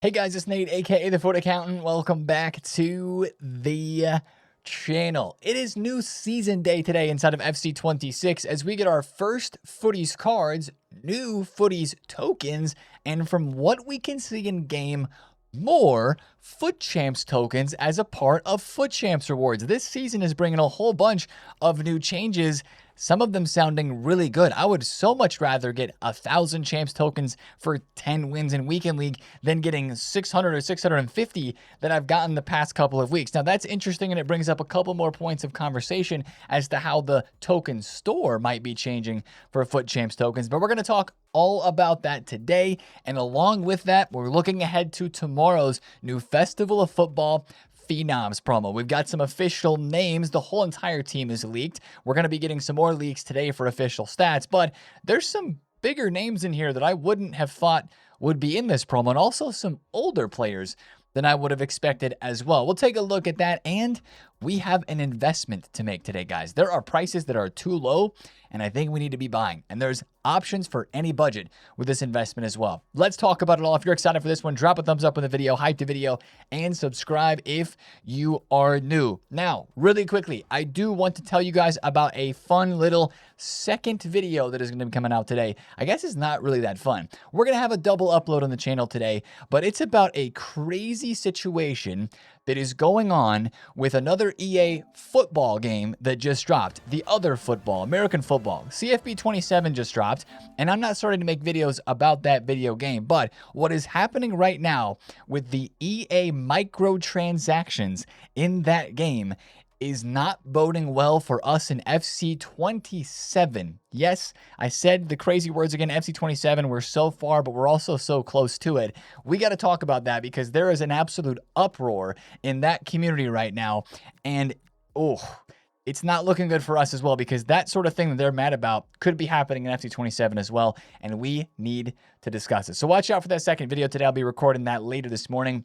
Hey guys, it's Nate, aka TheFutAccountant. Welcome back to the channel. It is new season day today inside of FC26 as we get our first footies cards, new footies tokens, and from what we can see in game, more Foot Champs tokens as a part of Foot Champs rewards. This season is bringing a whole bunch of new changes, some of them sounding really good. I would so much rather get 1,000 Champs tokens for 10 wins in Weekend League than getting 600 or 650 that I've gotten the past couple of weeks. Now, that's interesting, and it brings up a couple more points of conversation as to how the token store might be changing for Foot Champs tokens. But we're going to talk all about that today. And along with that, we're looking ahead to tomorrow's new Festival of Football Phenoms promo. We've got some official names. The whole entire team is leaked. We're going to be getting some more leaks today for official stats, but there's some bigger names in here that I wouldn't have thought would be in this promo, and also some older players than I would have expected as well. We'll take a look at that, and we have an investment to make today, guys. There are prices that are too low, and I think we need to be buying. And there's options for any budget with this investment as well. Let's talk about it all. If you're excited for this one, drop a thumbs up on the video, hype the video, and subscribe if you are new. Now, really quickly, I do want to tell you guys about a fun little second video that is going to be coming out today. I guess it's not really that fun. We're going to have a double upload on the channel today, but it's about a crazy situation that is going on with another EA football game that just dropped. The other football, American football. CFB 27 just dropped, and I'm not starting to make videos about that video game, but what is happening right now with the EA microtransactions in that game is not boding well for us in FC 27. Yes, I said the crazy words again, FC 27. We're so far, but we're also so close to it. We got to talk about that because there is an absolute uproar in that community right now. And, it's not looking good for us as well, because that sort of thing that they're mad about could be happening in FC 27 as well. And we need to discuss it. So watch out for that second video today. I'll be recording that later this morning.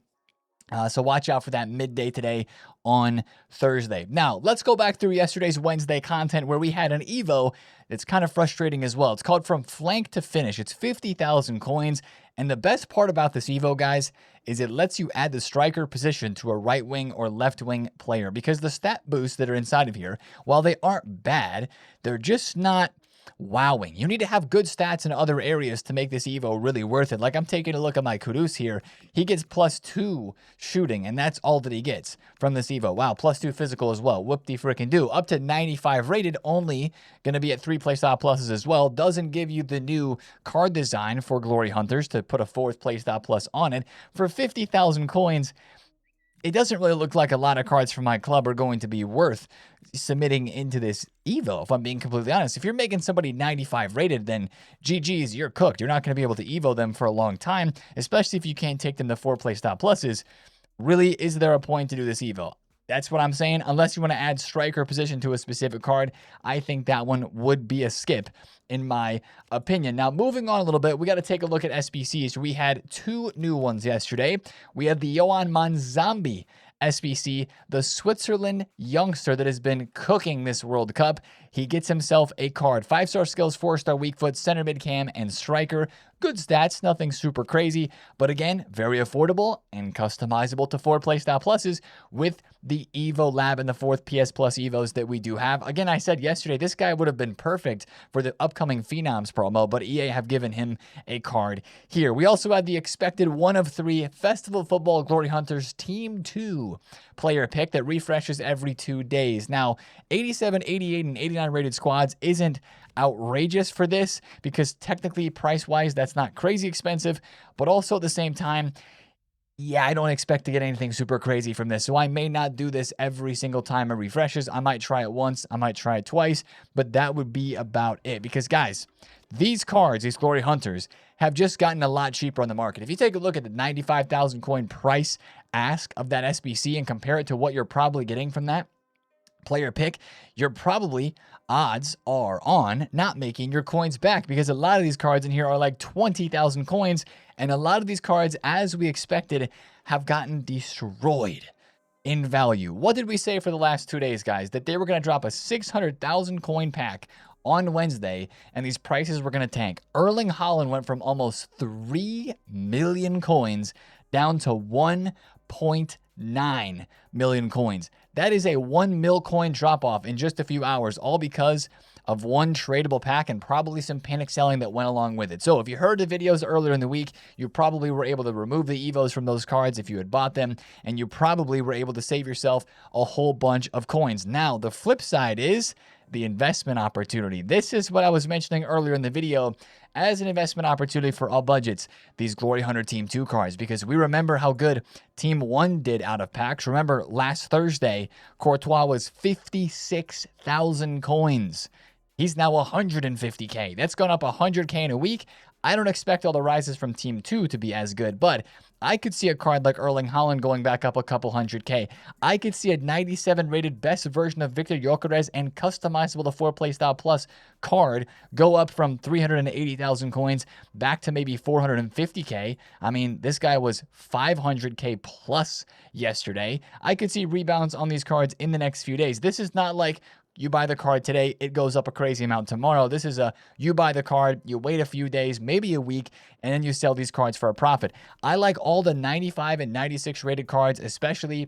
So watch out for that midday today on Thursday. Now, let's go back through yesterday's Wednesday content where we had an Evo that's kind of frustrating as well. It's called From Flank to Finish. It's 50,000 coins. And the best part about this Evo, guys, is it lets you add the striker position to a right wing or left wing player, because the stat boosts that are inside of here, while they aren't bad, they're just not wowing. You need to have good stats in other areas to make this Evo really worth it. Like, I'm taking a look at my Kudus here. He gets +2 shooting, and that's all that he gets from this Evo. Wow, +2 physical as well. Whoop-de-frickin-do. Up to 95 rated, only going to be at 3 playstyle pluses as well. Doesn't give you the new card design for Glory Hunters to put a 4th playstyle plus on it. For 50,000 coins, it doesn't really look like a lot of cards from my club are going to be worth submitting into this Evo, if I'm being completely honest. If you're making somebody 95 rated, then GG's, you're cooked. You're not going to be able to Evo them for a long time, especially if you can't take them to 4 playstyle pluses. Really, is there a point to do this Evo? That's what I'm saying. Unless you want to add striker position to a specific card, I think that one would be a skip, in my opinion. Now, moving on a little bit, we got to take a look at SBCs. We had 2 new ones yesterday. We had the Yohan Manzambi SBC, the Switzerland youngster that has been cooking this World Cup. He gets himself a card. 5-star skills, 4-star weak foot, center mid cam, and striker. Good stats, nothing super crazy, but again, very affordable and customizable to 4 playstyle pluses with the Evo Lab and the 4th PS Plus Evos that we do have. Again, I said yesterday, this guy would have been perfect for the upcoming Phenoms promo, but EA have given him a card here. We also had the expected 1 of 3 Festival Football Glory Hunters Team 2 player pick that refreshes every 2 days. Now, 87, 88, and 89 rated squads isn't outrageous for this, because technically price-wise that's not crazy expensive, but also at the same time, yeah, I don't expect to get anything super crazy from this. So I may not do this every single time it refreshes. I might try it once, I might try it twice, but that would be about it. Because guys, these cards, these Glory Hunters, have just gotten a lot cheaper on the market. If you take a look at the 95,000 coin price ask of that SBC and compare it to what you're probably getting from that player pick, you're probably, odds are on, not making your coins back, because a lot of these cards in here are like 20,000 coins, and a lot of these cards, as we expected, have gotten destroyed in value. What did we say for the last 2 days, guys? That they were going to drop a 600,000 coin pack on Wednesday, and these prices were going to tank. Erling Haaland went from almost 3 million coins down to 1.9 million coins. That is a 1 mil coin drop off in just a few hours, all because of one tradable pack and probably some panic selling that went along with it. So if you heard the videos earlier in the week, you probably were able to remove the Evos from those cards if you had bought them, and you probably were able to save yourself a whole bunch of coins. Now, the flip side is the investment opportunity. This is what I was mentioning earlier in the video as an investment opportunity for all budgets, these Glory Hunter Team 2 cards, because we remember how good Team 1 did out of packs. Remember, last Thursday, Courtois was 56,000 coins. He's now 150K. That's gone up 100K in a week. I don't expect all the rises from Team 2 to be as good, but I could see a card like Erling Haaland going back up a couple 100K. I could see a 97 rated best version of Victor Gyökeres and customizable to 4-play style plus card go up from 380,000 coins back to maybe 450K. I mean, this guy was 500K plus yesterday. I could see rebounds on these cards in the next few days. This is not like you buy the card today, it goes up a crazy amount tomorrow. This is you buy the card, you wait a few days, maybe a week, and then you sell these cards for a profit. I like all the 95 and 96 rated cards, especially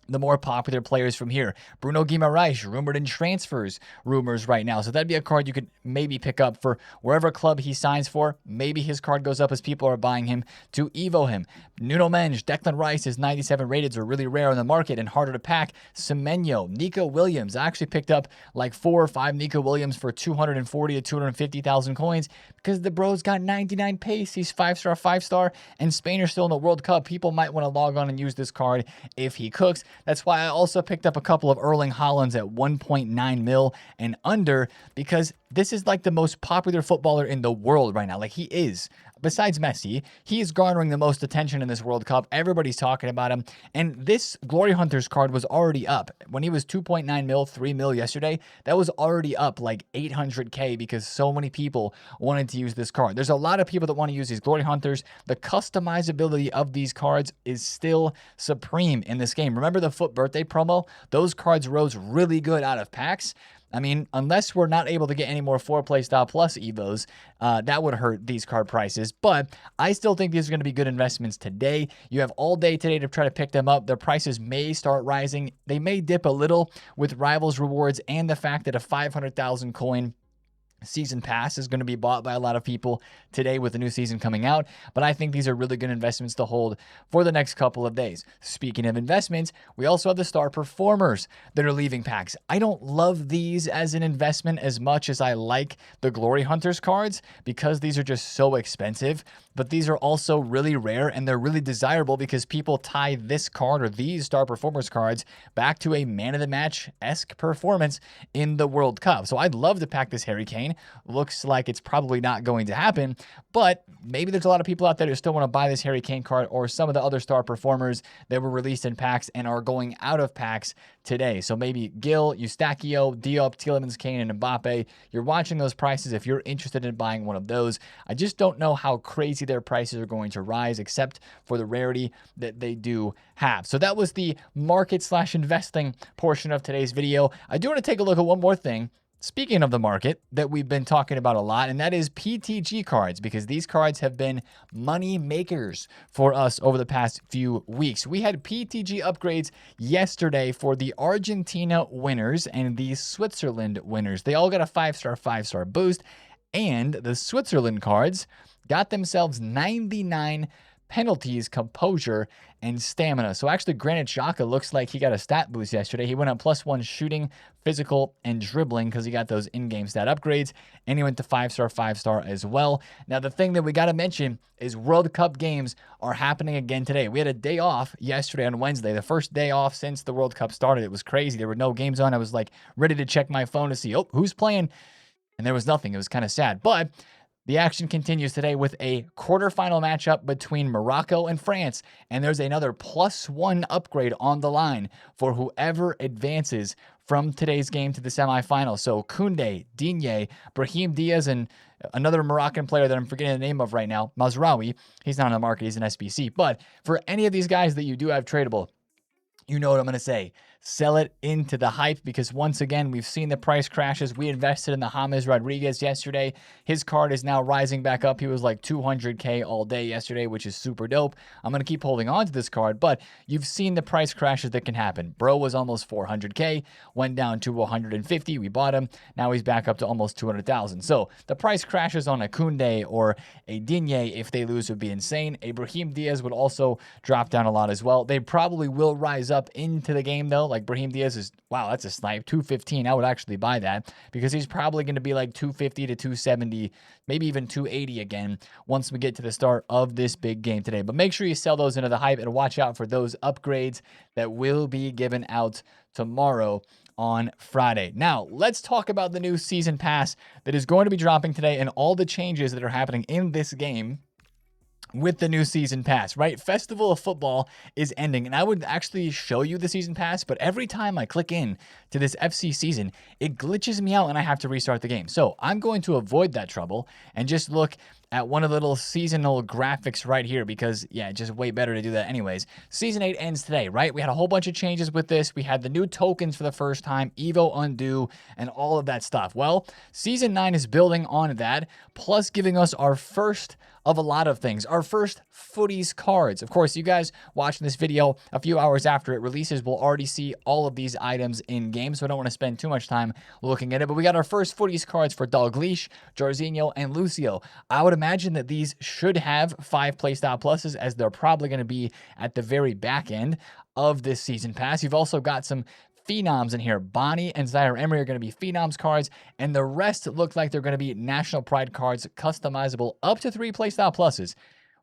the more popular players from here. Bruno Guimaraes, rumored in transfers rumors right now. So that'd be a card you could maybe pick up for wherever club he signs for. Maybe his card goes up as people are buying him to Evo him. Nuno Mendes, Declan Rice, his 97 rateds are really rare in the market and harder to pack. Semenyo, Nico Williams. I actually picked up like 4 or 5 Nico Williams for 240 to 250,000 coins because the bro's got 99 pace. He's 5-star, 5-star, and Spain are still in the World Cup. People might want to log on and use this card if he cooks. That's why I also picked up a couple of Erling Haalands at 1.9 mil and under, because this is like the most popular footballer in the world right now. Like, he is. Besides Messi, he is garnering the most attention in this World Cup. Everybody's talking about him. And this Glory Hunters card was already up. When he was 2.9 mil, 3 mil yesterday, that was already up like 800K because so many people wanted to use this card. There's a lot of people that want to use these Glory Hunters. The customizability of these cards is still supreme in this game. Remember the Foot birthday promo? Those cards rose really good out of packs. I mean, unless we're not able to get any more 4-play style plus Evos, that would hurt these card prices. But I still think these are going to be good investments today. You have all day today to try to pick them up. Their prices may start rising. They may dip a little with Rivals rewards and the fact that a 500,000 coin season pass is going to be bought by a lot of people today with the new season coming out, but I think these are really good investments to hold for the next couple of days. Speaking of investments, we also have the star performers that are leaving packs. I don't love these as an investment as much as I like the Glory Hunters cards because these are just so expensive, but these are also really rare and they're really desirable because people tie this card or these star performers cards back to a man of the match-esque performance in the World Cup. So I'd love to pack this Harry Kane. Looks like it's probably not going to happen, but maybe there's a lot of people out there who still want to buy this Harry Kane card or some of the other star performers that were released in packs and are going out of packs today. So maybe Gil, Eustachio, Diop, Tielemans, Kane, and Mbappe. You're watching those prices if you're interested in buying one of those. I just don't know how crazy their prices are going to rise, except for the rarity that they do have. So that was the market/investing portion of today's video. I do want to take a look at one more thing. Speaking of the market that we've been talking about a lot, and that is PTG cards, because these cards have been money makers for us over the past few weeks. We had PTG upgrades yesterday for the Argentina winners and the Switzerland winners. They all got a 5-star, 5-star boost, and the Switzerland cards got themselves 99 penalties, composure, and stamina. So actually, Granit Xhaka looks like he got a stat boost yesterday. He went up +1 shooting, physical, and dribbling because he got those in-game stat upgrades, and he went to 5-star, 5-star as well. Now, the thing that we got to mention is World Cup games are happening again today. We had a day off yesterday on Wednesday, the first day off since the World Cup started. It was crazy. There were no games on. I was like ready to check my phone to see, oh, who's playing? And there was nothing. It was kind of sad. But the action continues today with a quarterfinal matchup between Morocco and France, and there's another +1 upgrade on the line for whoever advances from today's game to the semifinal. So Koundé, Digne, Brahim Diaz, and another Moroccan player that I'm forgetting the name of right now, Mazraoui. He's not on the market, he's an SBC. But for any of these guys that you do have tradable, you know what I'm going to say. sell it into the hype, because once again, we've seen the price crashes. We invested in the James Rodriguez yesterday. His card is now rising back up. He was like 200K all day yesterday, which is super dope. I'm going to keep holding on to this card, but you've seen the price crashes that can happen. Bro was almost 400K, went down to 150. We bought him. Now he's back up to almost 200,000. So the price crashes on a Koundé or a Digne, if they lose, would be insane. A Brahim Diaz would also drop down a lot as well. They probably will rise up into the game though. Like Brahim Diaz is, wow, that's a snipe. 215. I would actually buy that, because he's probably going to be like 250 to 270, maybe even 280 again once we get to the start of this big game today. But make sure you sell those into the hype and watch out for those upgrades that will be given out tomorrow on Friday. Now, let's talk about the new season pass that is going to be dropping today and all the changes that are happening in this game with the new season pass, right? Festival of Football is ending, and I would actually show you the season pass, but every time I click in to this FC season, it glitches me out and I have to restart the game. So I'm going to avoid that trouble and just look at one of the little seasonal graphics right here, because yeah, just way better to do that anyways. Season 8 ends today, right? We had a whole bunch of changes with this. We had the new tokens for the first time, Evo Undo, and all of that stuff. Well, Season 9 is building on that, plus giving us our first of a lot of things. Our first footies cards. Of course, you guys watching this video a few hours after it releases will already see all of these items in game, so I don't want to spend too much time looking at it. But we got our first footies cards for Dalglish, Jarzinho, and Lucio. I would imagine that these should have 5 playstyle pluses, as they're probably going to be at the very back end of this season pass. You've also got some Phenoms in here. Bonnie and Zaire Emery are going to be Phenoms cards, and the rest look like they're going to be National Pride cards, customizable up to 3 playstyle pluses.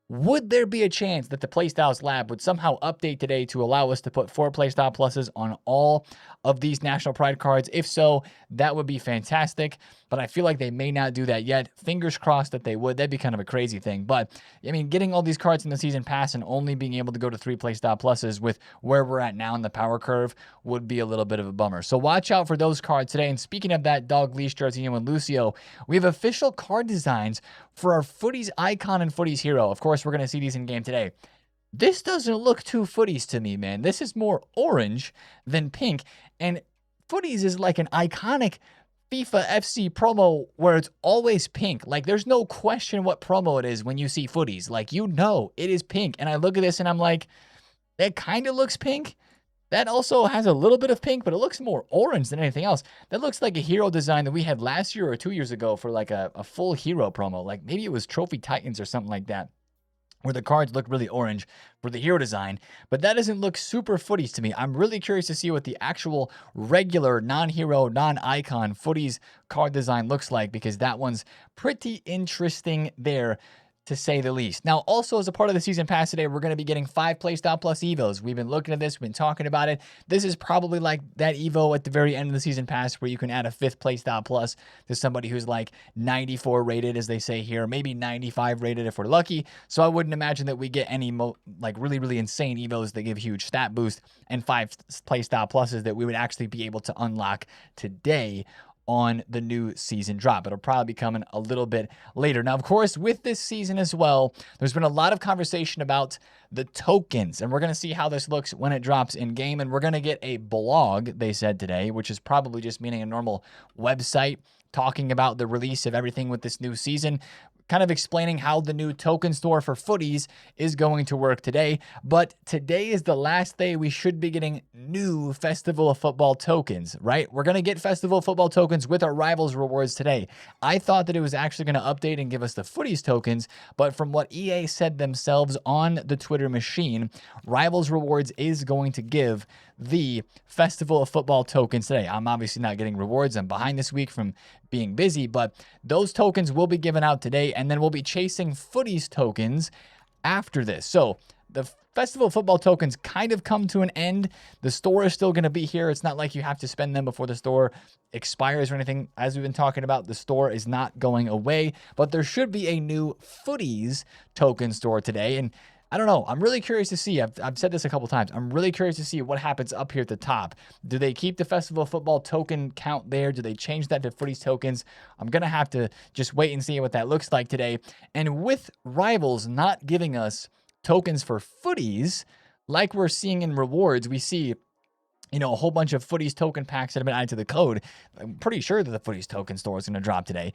Would there be a chance that the Playstyles Lab would somehow update today to allow us to put 4 playstyle pluses on all of these National Pride cards? If so, that would be fantastic, but I feel like they may not do that yet. Fingers crossed that they would. That'd be kind of a crazy thing. But, I mean, getting all these cards in the season pass and only being able to go to 3 playstyle pluses with where we're at now in the power curve would be a little bit of a bummer. So watch out for those cards today. And speaking of that, Dalglish, Jarzinho, and Lucio, we have official card designs for our Footies Icon and Footies Hero. Of course, we're going to see these in game today. This doesn't look too footies to me, man. This is more orange than pink. And footies is like an iconic FIFA FC promo where it's always pink. Like, there's no question what promo it is when you see footies. Like, you know it is pink. And I look at this and I'm like, that kind of looks pink. That also has a little bit of pink, but it looks more orange than anything else. That looks like a hero design that we had last year or 2 years ago for like a full hero promo. Like, maybe it was Trophy Titans or something like that, where the cards look really orange for the hero design, but that doesn't look super footies to me. I'm really curious to see what the actual regular non-hero, non-icon footies card design looks like, because that one's pretty interesting there, to say the least. Now, also as a part of the season pass today, we're going to be getting 5 playstyle plus Evos. We've been looking at this, we've been talking about it. This is probably like that Evo at the very end of the season pass where you can add a 5th playstyle plus to somebody who's like 94 rated, as they say here, maybe 95 rated if we're lucky. So I wouldn't imagine that we get any like really, really insane Evos that give huge stat boost and 5 playstyle pluses that we would actually be able to unlock today on the new season drop. It'll probably be coming a little bit later. Now, of course, with this season as well, there's been a lot of conversation about the tokens, and we're going to see how this looks when it drops in game. And we're going to get a blog, they said today, which is probably just meaning a normal website talking about the release of everything with this new season, kind of explaining how the new token store for footies is going to work today. But today is the last day we should be getting new Festival of Football tokens, right? We're going to get Festival of Football tokens with our Rivals rewards today. I thought that it was actually going to update and give us the footies tokens, but from what EA said themselves on the Twitter machine, Rivals rewards is going to give the Festival of Football tokens today. I'm obviously not getting rewards. I'm behind this week from being busy, but those tokens will be given out today, and then we'll be chasing footies tokens after this. So the Festival of Football tokens kind of come to an end. The store is still going to be here. It's not like you have to spend them before the store expires or anything. As we've been talking about, the store is not going away, but there should be a new footies token store today. And I don't know. I'm really curious to see. I've said this a couple times. I'm really curious to see what happens up here at the top. Do they keep the Festival of Football token count there? Do they change that to footies tokens? I'm going to have to just wait and see what that looks like today. And with Rivals not giving us tokens for footies, like we're seeing in rewards, we see a whole bunch of Footies token packs that have been added to the code. I'm pretty sure that the Footies token store is going to drop today.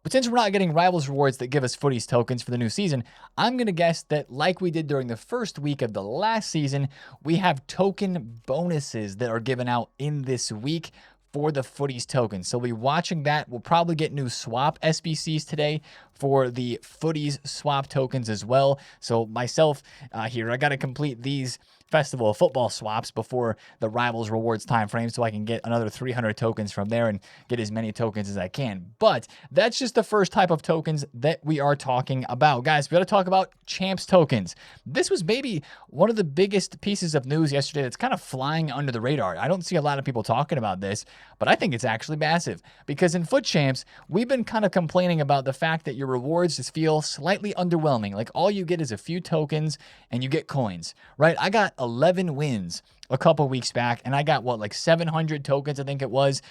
But since we're not getting Rivals rewards that give us Footies tokens for the new season, I'm going to guess that like we did during the first week of the last season, we have token bonuses that are given out in this week for the Footies tokens. So we'll be watching that. We'll probably get new swap SBCs today for the Footies swap tokens as well. So myself here, I got to complete these Festival of Football swaps before the Rivals rewards time frame so I can get another 300 tokens from there and get as many tokens as I can. But that's just the first type of tokens that we are talking about. Guys, we got to talk about Champs tokens. This was maybe one of the biggest pieces of news yesterday that's kind of flying under the radar. I don't see a lot of people talking about this, but I think it's actually massive because in Foot Champs, we've been kind of complaining about the fact that your rewards just feel slightly underwhelming. Like all you get is a few tokens and you get coins, right? I got 11 wins a couple weeks back, and I got like 700 tokens, I think it was.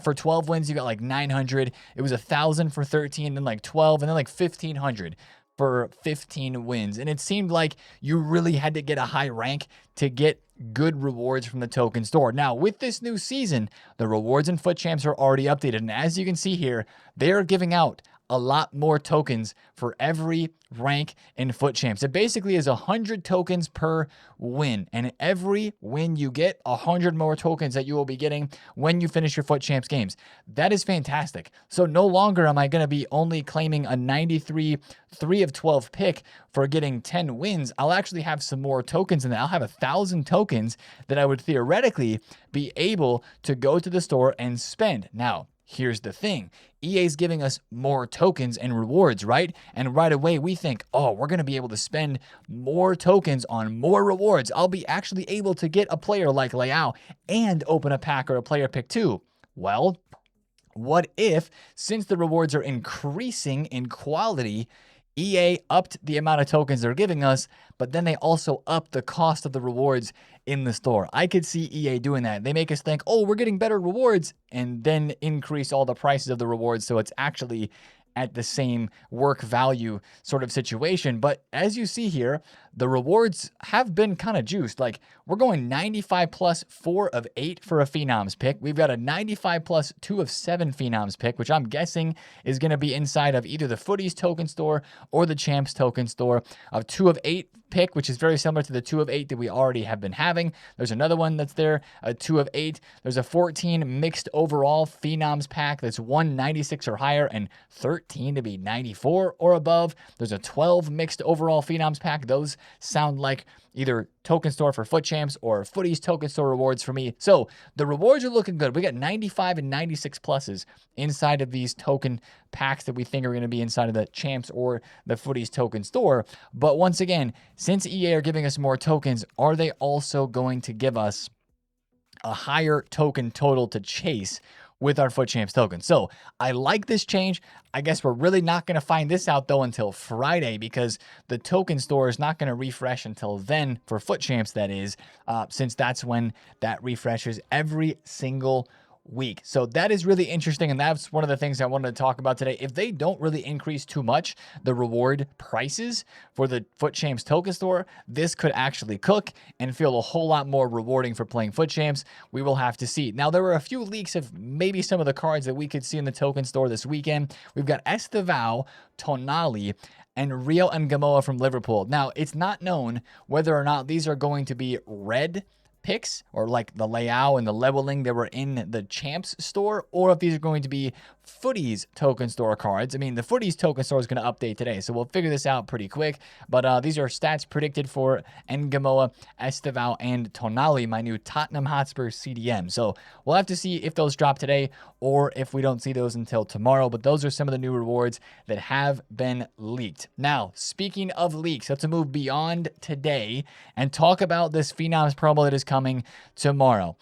For 12 wins, you got like 900. It was 1,000 for 13, then like 12, and then like 1,500 for 15 wins. And it seemed like you really had to get a high rank to get good rewards from the token store. Now, with this new season, the rewards in Foot Champs are already updated. And as you can see here, they are giving out a lot more tokens for every rank in Foot Champs. It basically is 100 tokens per win. And every win you get, 100 more tokens that you will be getting when you finish your Foot Champs games. That is fantastic. So no longer am I going to be only claiming a 93 3 of 12 pick for getting 10 wins. I'll actually have some more tokens in that. I'll have 1,000 tokens that I would theoretically be able to go to the store and spend. Now, here's the thing. EA is giving us more tokens and rewards, right? And right away we think, oh, we're going to be able to spend more tokens on more rewards. I'll be actually able to get a player like Leao and open a pack or a player pick too. Well, what if, since the rewards are increasing in quality, EA upped the amount of tokens they're giving us, but then they also upped the cost of the rewards in the store. I could see EA doing that. They make us think, oh, we're getting better rewards, and then increase all the prices of the rewards so it's actually at the same work value sort of situation. But as you see here, the rewards have been kind of juiced. Like we're going 95 plus 4 of 8 for a Phenoms pick. We've got a 95 plus 2 of 7 Phenoms pick, which I'm guessing is going to be inside of either the Footies token store or the Champs token store. A 2 of 8 pick, which is very similar to the 2 of 8 that we already have been having. There's another one that's there, a 2 of 8. There's a 14 mixed overall Phenoms pack that's 196 or higher and 13 to be 94 or above. There's a 12 mixed overall Phenoms pack. Those sound like either token store for Foot Champs or Footies token store rewards for me. So the rewards are looking good. We got 95 and 96 pluses inside of these token packs that we think are going to be inside of the Champs or the Footies token store. But once again, since EA are giving us more tokens, are they also going to give us a higher token total to chase with our Foot Champs token? So I like this change. I guess we're really not going to find this out though until Friday because the token store is not going to refresh until then for Foot Champs, that is, since that's when that refreshes every single week. So that is really interesting, and that's one of the things I wanted to talk about today. If they don't really increase too much the reward prices for the Foot Champs token store, this could actually cook and feel a whole lot more rewarding for playing Foot Champs. We will have to see. Now, there were a few leaks of maybe some of the cards that we could see in the token store this weekend. We've got Estevao, Tonali, and Rio and Gamoa from Liverpool. Now, it's not known whether or not these are going to be red picks or like the Leao and the leveling that were in the Champs store, or if these are going to be Footies token store cards. I mean, the Footies token store is going to update today, so we'll figure this out pretty quick. But these are stats predicted for Ngamoa, Estevao, and Tonali, my new Tottenham Hotspur CDM. So we'll have to see if those drop today or if we don't see those until tomorrow. But those are some of the new rewards that have been leaked. Now, speaking of leaks, let's move beyond today and talk about this Phenoms promo that is coming tomorrow.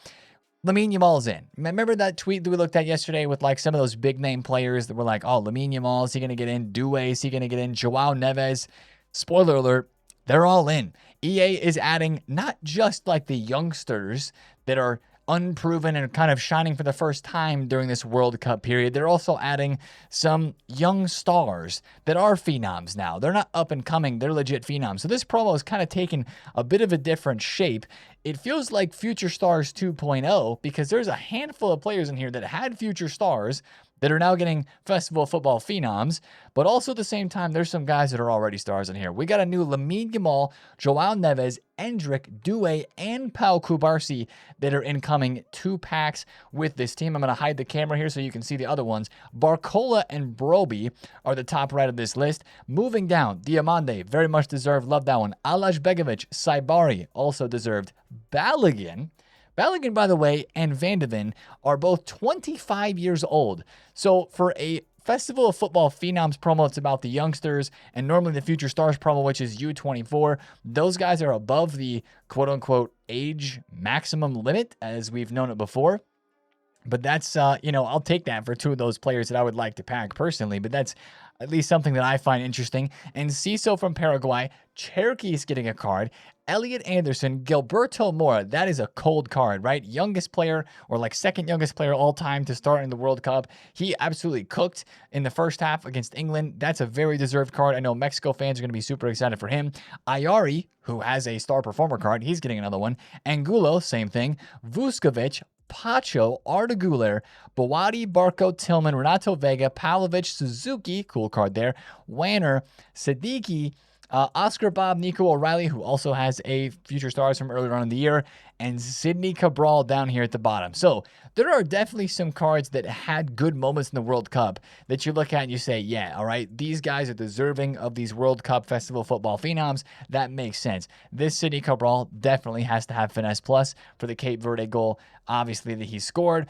Lamine Yamal's in. Remember that tweet that we looked at yesterday with like some of those big name players that were like, oh, Lamine Yamal, is he going to get in? Due, is he going to get in? Joao Neves. Spoiler alert, they're all in. EA is adding not just like the youngsters that are unproven and kind of shining for the first time during this World Cup period. They're also adding some young stars that are phenoms now. They're not up and coming. They're legit phenoms. So this promo is kind of taking a bit of a different shape. It feels like Future Stars 2.0 because there's a handful of players in here that had Future Stars that are now getting Festival of Football phenoms, but also at the same time, there's some guys that are already stars in here. We got a new Lamine Yamal, Joao Neves, Endrick, Doué, and Pau Kubarsi that are incoming 2 packs with this team. I'm going to hide the camera here so you can see the other ones. Barcola and Broby are the top right of this list. Moving down, Diamande, very much deserved. Love that one. Alaj Begovic, Saibari, also deserved. Balogun, by the way, and Van de Ven are both 25 years old. So for a Festival of Football Phenoms promo, it's about the youngsters, and normally the Future Stars promo, which is U24, those guys are above the quote-unquote age maximum limit, as we've known it before. But that's, I'll take that for 2 of those players that I would like to pack personally, but that's at least something that I find interesting. And Ciso from Paraguay, Cherokee is getting a card. Elliot Anderson, Gilberto Mora, that is a cold card, right? Youngest player, or like second youngest player all time to start in the World Cup. He absolutely cooked in the first half against England. That's a very deserved card. I know Mexico fans are going to be super excited for him. Ayari, who has a star performer card, he's getting another one. Angulo, same thing. Vuskovic, Pacho, Arda Güler, Bawadi, Barco, Tillman, Renato Vega, Pavlovic, Suzuki, cool card there, Wanner, Siddiqui, Oscar Bob, Nico O'Reilly, who also has a Future Stars from earlier on in the year, and Sidney Cabral down here at the bottom. So there are definitely some cards that had good moments in the World Cup that you look at and you say, yeah, all right, these guys are deserving of these World Cup Festival Football Phenoms. That makes sense. This Sidney Cabral definitely has to have Finesse Plus for the Cape Verde goal, obviously, that he scored.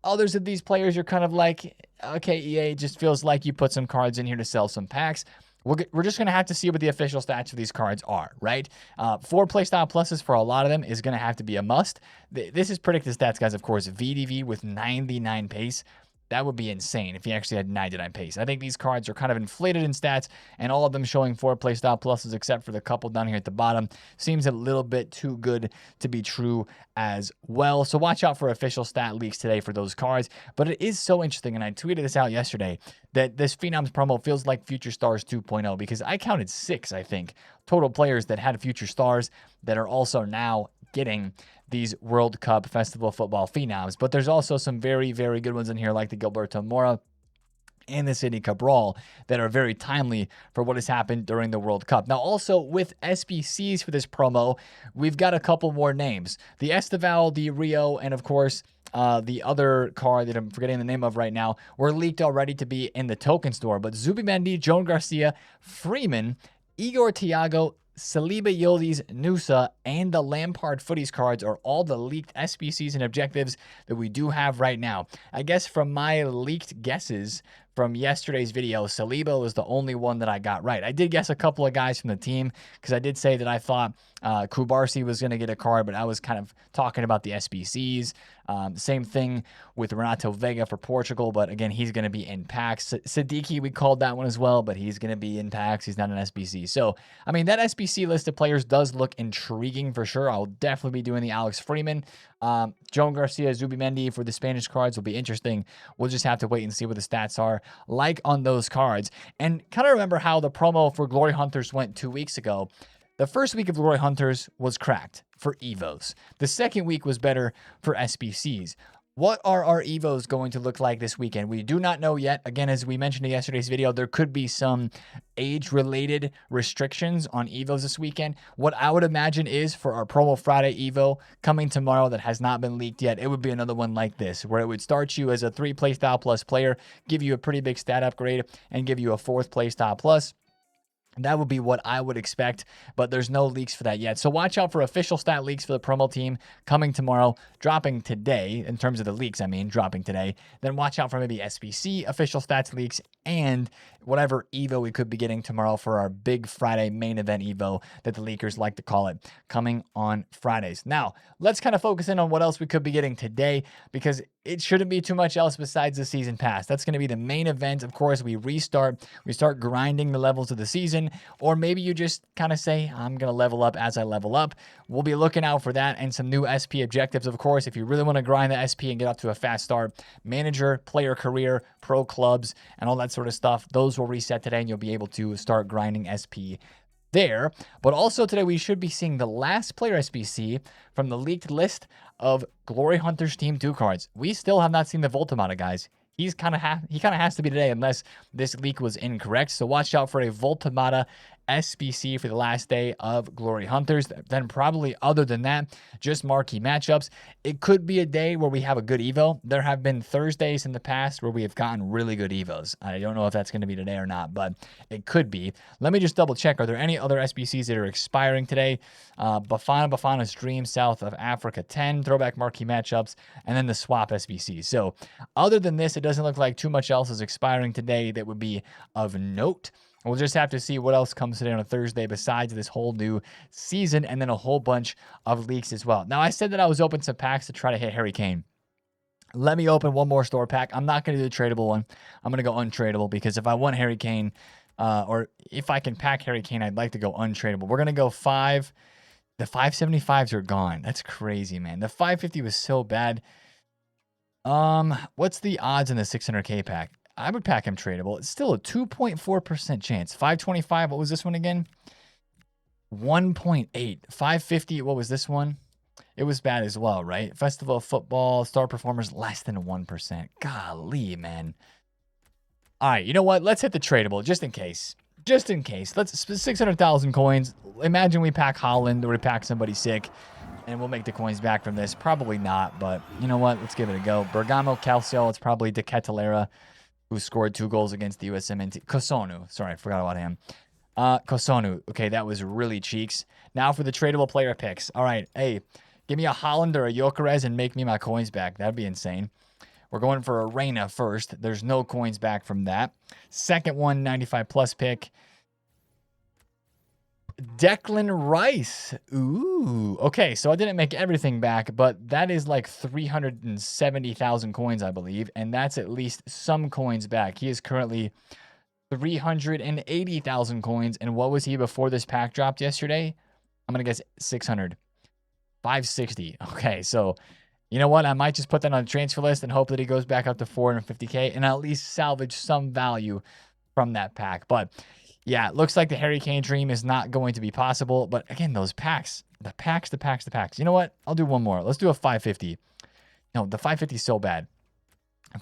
Others of these players, you're kind of like, okay, EA, just feels like you put some cards in here to sell some packs. We're just going to have to see what the official stats for these cards are, right? 4 playstyle pluses for a lot of them is going to have to be a must. This is predicted stats, guys, of course. VDV with 99 pace. That would be insane if he actually had 99 pace. I think these cards are kind of inflated in stats, and all of them showing 4 playstyle pluses except for the couple down here at the bottom. Seems a little bit too good to be true as well. So watch out for official stat leaks today for those cards. But it is so interesting, and I tweeted this out yesterday, that this Phenoms promo feels like Future Stars 2.0 because I counted 6, I think, total players that had Future Stars that are also now getting these World Cup Festival Football Phenoms. But there's also some very, very good ones in here like the Gilberto Mora and the Sidney Cabral that are very timely for what has happened during the World Cup. Now, also with SBCs for this promo, we've got a couple more names. The Esteval, the Rio, and of course, the other card that I'm forgetting the name of right now were leaked already to be in the token store. But Zubimendi, Joan Garcia, Freeman, Igor Thiago, Saliba Yildiz, Nusa, and the Lampard Footies cards are all the leaked SBCs and objectives that we do have right now. I guess from my leaked guesses from yesterday's video, Saliba was the only one that I got right. I did guess a couple of guys from the team because I did say that I thought Kubarsi was going to get a card, but I was kind of talking about the SBCs. Same thing with Renato Vega for Portugal, but again, he's going to be in packs. Siddiqui, we called that one as well, but he's going to be in packs. He's not an SBC. So, I mean, that SBC list of players does look intriguing for sure. I'll definitely be doing the Alex Freeman. Joan Garcia, Zubimendi for the Spanish cards will be interesting. We'll just have to wait and see what the stats are like on those cards. And kind of remember how the promo for Glory Hunters went 2 weeks ago. The first week of Glory Hunters was cracked for Evos. The second week was better for SBCs. What are our Evos going to look like this weekend? We do not know yet. Again, as we mentioned in yesterday's video, there could be some age-related restrictions on Evos this weekend. What I would imagine is for our Promo Friday Evo coming tomorrow that has not been leaked yet, it would be another one like this, where it would start you as a 3 playstyle plus player, give you a pretty big stat upgrade, and give you a 4th playstyle plus. That would be what I would expect, but there's no leaks for that yet. So watch out for official stat leaks for the promo team coming tomorrow, dropping today, in terms of the leaks, I mean, dropping today. Then watch out for maybe SBC official stats leaks and whatever Evo we could be getting tomorrow for our big Friday main event Evo that the leakers like to call it, coming on Fridays. Now, let's kind of focus in on what else we could be getting today, because it shouldn't be too much else besides the season pass. That's going to be the main event. Of course, we start grinding the levels of the season, or maybe you just kind of say, I'm going to level up as I level up. We'll be looking out for that and some new SP objectives, of course. If you really want to grind the SP and get up to a fast start, manager, player career, pro clubs, and all that sort of stuff, those will reset today and you'll be able to start grinding SP there. But also today we should be seeing the last player SBC from the leaked list of Glory Hunters Team 2 cards. We still have not seen the Voltamata, guys. He kind of has to be today unless this leak was incorrect. So watch out for a Voltamata SBC for the last day of Glory Hunters. Then probably other than that, just marquee matchups. It could be a day where we have a good Evo. There have been Thursdays in the past where we have gotten really good Evos. I don't know if that's going to be today or not, but it could be. Let me just double check. Are there any other SBCs that are expiring today? Bafana's Dream, South of Africa 10, throwback marquee matchups, and then the swap SBC. So other than this, it doesn't look like too much else is expiring today that would be of note. We'll just have to see what else comes today on a Thursday besides this whole new season, and then a whole bunch of leaks as well. Now, I said that I was opening some packs to try to hit Harry Kane. Let me open one more store pack. I'm not going to do the tradable one. I'm going to go untradable, because if I want Harry Kane, or if I can pack Harry Kane, I'd like to go untradable. We're going to go 5. The 575s are gone. That's crazy, man. The 550 was so bad. What's the odds in the 600K pack? I would pack him tradable. It's still a 2.4% chance. 525, what was this one again? 1.8. 550, what was this one? It was bad as well, right? Festival of Football, star performers, less than 1%. Golly, man. All right, you know what? Let's hit the tradable, just in case. Just in case. Let's 600,000 coins. Imagine we pack Holland, or we pack somebody sick, and we'll make the coins back from this. Probably not, but you know what? Let's give it a go. Bergamo, Calcio, it's probably De Ketelera, who scored 2 goals against the USMNT. Kosonu. Sorry, I forgot about him. Kosonu. Okay, that was really cheeks. Now for the tradable player picks. All right, hey, give me a Holland or a Gyökeres and make me my coins back. That'd be insane. We're going for a Reina first. There's no coins back from that. Second one, 95 plus pick. Declan Rice. Ooh. Okay, so I didn't make everything back, but that is like 370,000 coins, I believe, and that's at least some coins back. He is currently 380,000 coins, and what was he before this pack dropped yesterday? I'm going to guess 600. 560. Okay, so you know what? I might just put that on the transfer list and hope that he goes back up to 450K and at least salvage some value from that pack. But yeah, it looks like the Harry Kane dream is not going to be possible. But again, those packs, the packs. You know what? I'll do one more. Let's do a 550. No, the 550 is so bad.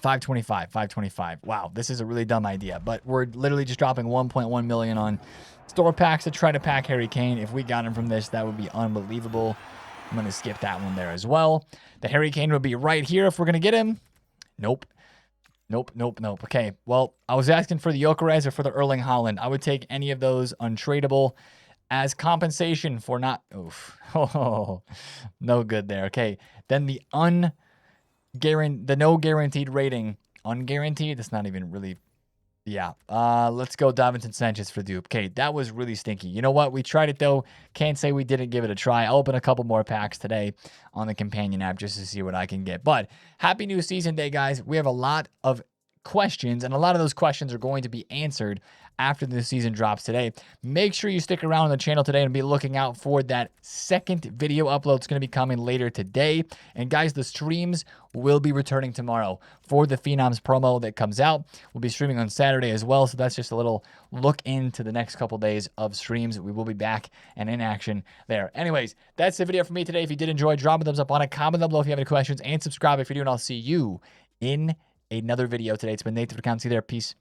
525. Wow, this is a really dumb idea. But we're literally just dropping 1.1 million on store packs to try to pack Harry Kane. If we got him from this, that would be unbelievable. I'm going to skip that one there as well. The Harry Kane would be right here if we're going to get him. Nope. Okay, well, I was asking for the Gyökeres or for the Erling Haaland. I would take any of those untradeable as compensation for not... Oof. Oh, no good there. Okay, then the no guaranteed rating. Unguaranteed? That's not even really... Yeah, let's go Davinson Sanchez for dupe. Okay, that was really stinky. You know what? We tried it, though. Can't say we didn't give it a try. I'll open a couple more packs today on the companion app just to see what I can get. But happy new season day, guys. We have a lot of questions, and a lot of those questions are going to be answered after the season drops today. Make sure you stick around on the channel today and be looking out for that second video upload. It's going to be coming later today. And guys, the streams will be returning tomorrow for the Phenoms promo that comes out. We'll be streaming on Saturday as well, so that's just a little look into the next couple days of streams. We will be back and in action there. Anyways, that's the video for me today. If you did enjoy, drop a thumbs up on it, comment down below if you have any questions, and subscribe if you do, and I'll see you in another video today. It's been TheFutAccountant. See you there. Peace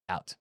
out.